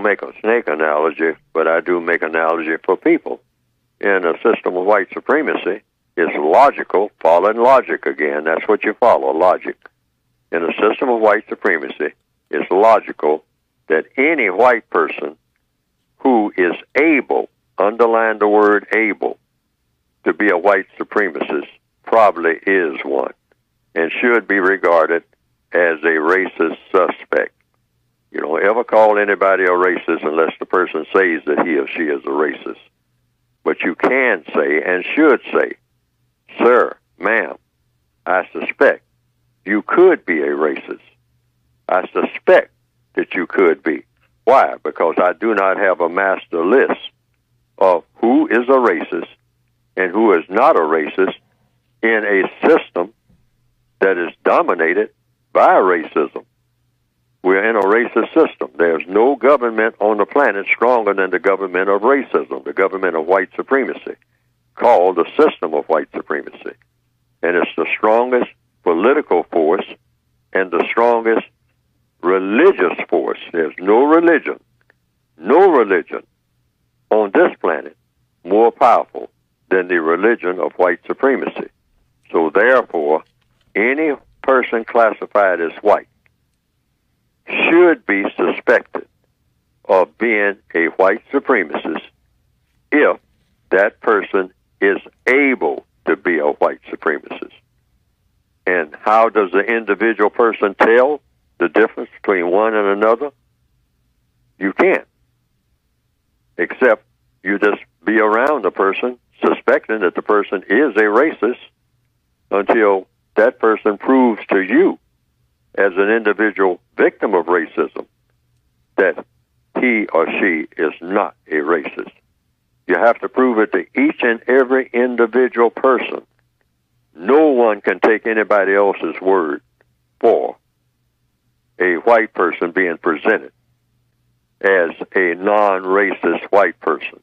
make a snake analogy, but I do make analogy for people. In a system of white supremacy, it's logical, following logic again. That's what you follow, logic. In a system of white supremacy, it's logical that any white person who is able, underline the word able, to be a white supremacist probably is one and should be regarded as a racist suspect. You don't ever call anybody a racist unless the person says that he or she is a racist. But you can say and should say, sir, ma'am, I suspect you could be a racist. I suspect that you could be. Why? Because I do not have a master list of who is a racist and who is not a racist in a system that is dominated by racism. We're in a racist system. There's no government on the planet stronger than the government of racism, the government of white supremacy, called the system of white supremacy. And it's the strongest political force and the strongest religious force. There's no religion on this planet more powerful than the religion of white supremacy. So therefore, any person classified as white should be suspected of being a white supremacist if that person is able to be a white supremacist. And how does the individual person tell the difference between one and another? You can't. Except you just be around a person suspecting that the person is a racist until that person proves to you as an individual victim of racism that he or she is not a racist. You have to prove it to each and every individual person. No one can take anybody else's word for a white person being presented as a non-racist white person.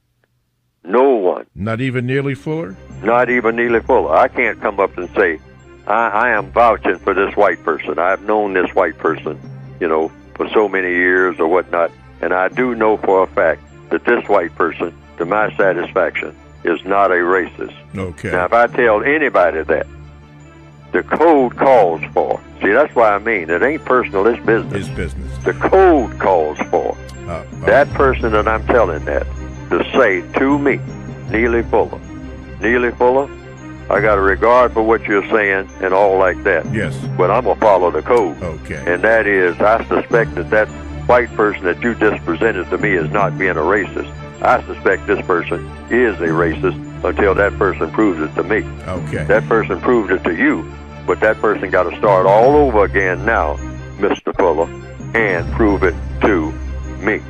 No one. Not even Neely Fuller? Not even Neely Fuller. I can't come up and say, I am vouching for this white person. I've known this white person, for so many years or whatnot, and I do know for a fact that this white person, to my satisfaction, is not a racist. Okay. Now, if I tell anybody that, the code calls for, see, that's what I mean. It ain't personal, it's business. It's business. The code calls for that person that I'm telling that to say to me, Neely Fuller, I got a regard for what you're saying and all like that. Yes. But I'm going to follow the code. Okay. And that is, I suspect that white person that you just presented to me as not being a racist. I suspect this person is a racist until that person proves it to me. Okay. That person proved it to you, but that person got to start all over again now, Mr. Fuller, and prove it to me.